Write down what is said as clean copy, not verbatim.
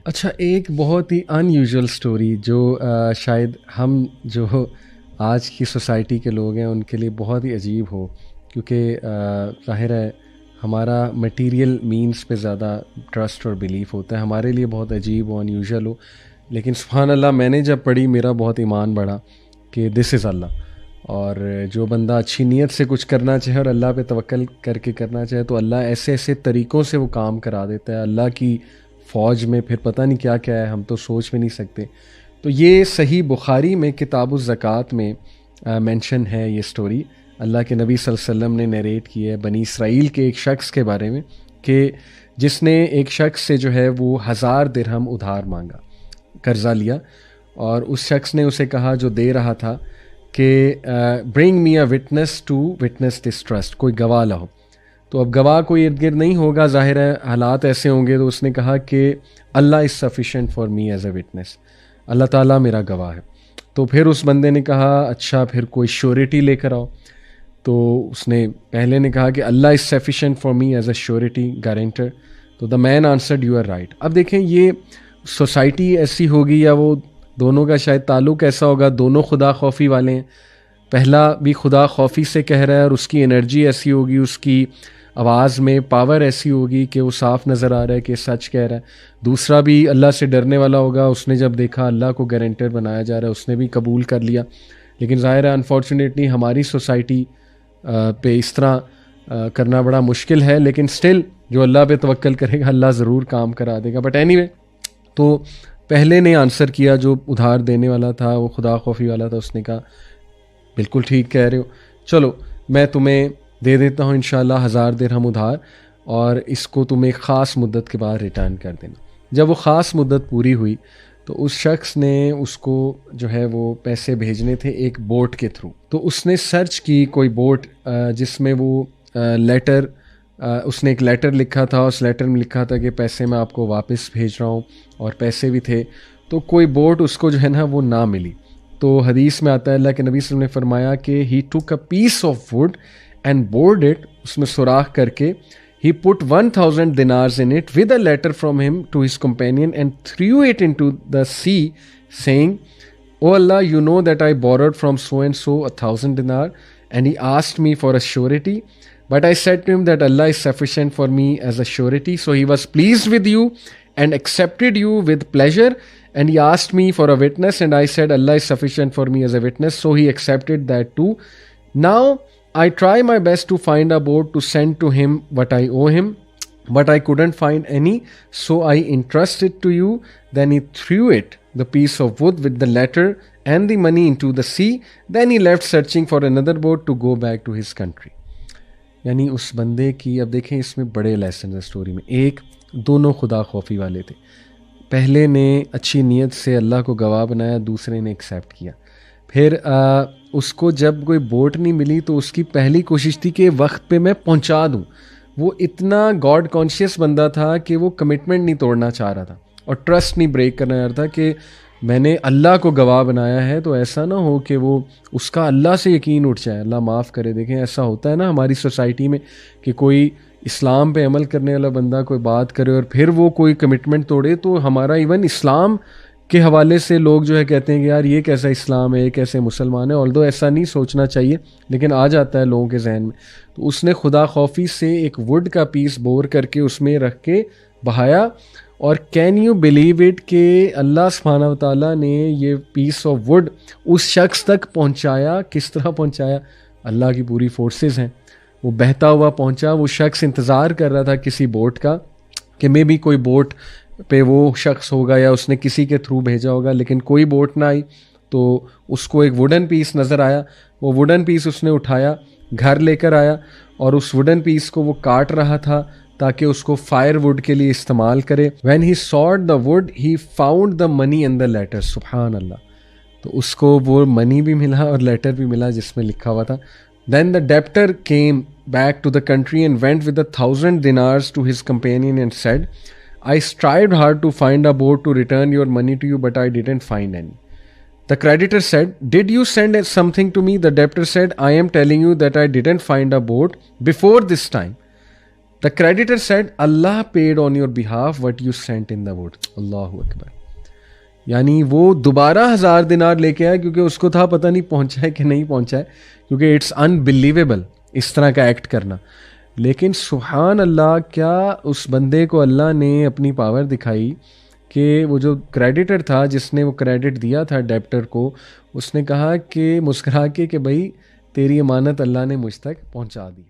اچھا، ایک بہت ہی ان یوزول اسٹوری جو شاید ہم جو آج کی سوسائٹی کے لوگ ہیں ان کے لیے بہت ہی عجیب ہو، کیونکہ ظاہر ہے ہمارا مٹیریل مینس پہ زیادہ ٹرسٹ اور بلیف ہوتا ہے، ہمارے لیے بہت عجیب ہو، ان یوزول ہو، لیکن سبحان اللہ میں نے جب پڑھی میرا بہت ایمان بڑھا کہ دس از اللہ. اور جو بندہ اچھی نیت سے کچھ کرنا چاہے اور اللہ پہ توکل کر کے کرنا چاہے تو اللہ ایسے ایسے طریقوں سے وہ کام کرا دیتا ہے. اللہ کی فوج میں پھر پتہ نہیں کیا کیا ہے، ہم تو سوچ بھی نہیں سکتے. تو یہ صحیح بخاری میں کتاب الزکوٰۃ میں مینشن ہے یہ سٹوری. اللہ کے نبی صلی اللہ علیہ وسلم نے نیریٹ کی ہے بنی اسرائیل کے ایک شخص کے بارے میں کہ جس نے ایک شخص سے جو ہے وہ 1000 درہم ادھار مانگا، قرضہ لیا، اور اس شخص نے اسے کہا جو دے رہا تھا کہ bring me a witness to witness this trust, کوئی گواہ لاؤ. تو اب گواہ کوئی ارد گرد نہیں ہوگا، ظاہر ہے حالات ایسے ہوں گے، تو اس نے کہا کہ اللہ is sufficient for me as a witness, اللہ تعالیٰ میرا گواہ ہے. تو پھر اس بندے نے کہا اچھا پھر کوئی شیورٹی لے کر آؤ. تو اس نے پہلے نے کہا کہ اللہ is sufficient for me as a surety guarantor. تو the man answered you are right. اب دیکھیں یہ سوسائٹی ایسی ہوگی یا وہ دونوں کا شاید تعلق ایسا ہوگا، دونوں خدا خوفی والے ہیں. پہلا بھی خدا خوفی سے کہہ رہا ہے اور اس کی انرجی ایسی ہوگی، اس کی آواز میں پاور ایسی ہوگی کہ وہ صاف نظر آ رہا ہے کہ سچ کہہ رہا ہے. دوسرا بھی اللہ سے ڈرنے والا ہوگا، اس نے جب دیکھا اللہ کو گارنٹر بنایا جا رہا ہے اس نے بھی قبول کر لیا. لیکن ظاہر ہے انفارچونیٹلی ہماری سوسائٹی پہ اس طرح کرنا بڑا مشکل ہے، لیکن سٹل جو اللہ پہ توکل کرے گا اللہ ضرور کام کرا دے گا. بٹ اینی وے، تو پہلے نے آنسر کیا جو ادھار دینے والا تھا، وہ خدا خوفی والا تھا، اس نے کہا بالکل ٹھیک کہہ رہے ہو، چلو میں تمہیں دے دیتا ہوں انشاءاللہ 1000 درہم ادھار، اور اس کو تم ایک خاص مدت کے بعد ریٹرن کر دینا. جب وہ خاص مدت پوری ہوئی تو اس شخص نے اس کو جو ہے وہ پیسے بھیجنے تھے ایک بوٹ کے تھرو. تو اس نے سرچ کی کوئی بوٹ جس میں وہ لیٹر، اس نے ایک لیٹر لکھا تھا، اس لیٹر میں لکھا تھا کہ پیسے میں آپ کو واپس بھیج رہا ہوں، اور پیسے بھی تھے. تو کوئی بوٹ اس کو جو ہے نا وہ نہ ملی. تو حدیث میں آتا ہے اللہ کے نبی صلی اللہ علیہ وسلم نے فرمایا کہ he took a piece of wood and bored it, اس میں سوراخ کر کے ہی پٹ 1000 dinars in it with a letter from him to his companion and threw it into the sea saying, Oh Allah, you know that I borrowed from so and so 1000 dinar and he asked me for a surety, but I said to him that Allah is sufficient for me as a surety, so he was pleased with you and accepted you with pleasure, and he asked me for a witness and I said Allah is sufficient for me as a witness, so he accepted that too. Now I try my best to find a boat to send to him what I owe him, but I couldn't find any, so I entrust it to you. Then he threw it, the piece of wood with the letter and the money, into the sea. Then he left searching for another boat to go back to his country. یعنی اس بندے کی، اب دیکھیں اس میں بڑے lesson ہیں story میں. ایک، دونوں خدا خوفی والے تھے، پہلے نے اچھی نیت سے اللہ کو گواہ بنایا، دوسرے نے ایکسیپٹ کیا. پھر اس کو جب کوئی بوٹ نہیں ملی تو اس کی پہلی کوشش تھی کہ وقت پہ میں پہنچا دوں. وہ اتنا گاڈ کانشیس بندہ تھا کہ وہ کمٹمنٹ نہیں توڑنا چاہ رہا تھا اور ٹرسٹ نہیں بریک کرنا چاہ رہا تھا کہ میں نے اللہ کو گواہ بنایا ہے تو ایسا نہ ہو کہ وہ اس کا اللہ سے یقین اٹھ جائے. اللہ معاف کرے. دیکھیں ایسا ہوتا ہے نا ہماری سوسائٹی میں کہ کوئی اسلام پہ عمل کرنے والا بندہ کوئی بات کرے اور پھر وہ کوئی کمٹمنٹ توڑے، تو ہمارا ایون اسلام کے حوالے سے لوگ جو ہے کہتے ہیں کہ یار یہ کیسا اسلام ہے، یہ کیسے مسلمان ہے. آلدو ایسا نہیں سوچنا چاہیے لیکن آ جاتا ہے لوگوں کے ذہن میں. تو اس نے خدا خوفی سے ایک ووڈ کا پیس بور کر کے اس میں رکھ کے بہایا، اور کین یو بلیو اٹ کہ اللہ سبحانہ و تعالیٰ نے یہ پیس آف ووڈ اس شخص تک پہنچایا. کس طرح پہنچایا؟ اللہ کی پوری فورسز ہیں. وہ بہتا ہوا پہنچا. وہ شخص انتظار کر رہا تھا کسی بوٹ کا کہ میں بھی کوئی بوٹ پہ وہ شخص ہوگا یا اس نے کسی کے تھرو بھیجا ہوگا، لیکن کوئی بوٹ نہ آئی. تو اس کو ایک ووڈن پیس نظر آیا. وہ ووڈن پیس اس نے اٹھایا، گھر لے کر آیا، اور اس ووڈن پیس کو وہ کاٹ رہا تھا تاکہ اس کو فائر ووڈ کے لیے استعمال کرے. When he saw the wood he found the money in the letter. سبحان اللہ. تو اس کو وہ منی بھی ملا اور لیٹر بھی ملا جس میں لکھا ہوا تھا. Then the debtor came back to the country and went with 1000 dinars to his companion and said, I strived hard to find a boat to return your money to you, but I didn't find any. The creditor said, Did you send something to me? The debtor said, I am telling you that I didn't find a boat before this time. The creditor said, Allah paid on your behalf what you sent in the wood. اللہ اکبر. یعنی وہ دوبارہ 1000 دینار لے کے آیا کیونکہ اس کو تھا پتہ نہیں پہنچا ہے کہ نہیں پہنچا ہے, کیونکہ اٹس انبلیویبل اس طرح کا ایکٹ کرنا. لیکن سبحان اللہ, کیا اس بندے کو اللہ نے اپنی پاور دکھائی کہ وہ جو کریڈیٹر تھا جس نے وہ کریڈٹ دیا تھا ڈیبٹر کو, اس نے کہا کہ مسکرا کے کہ بھائی تیری امانت اللہ نے مجھ تک پہنچا دی.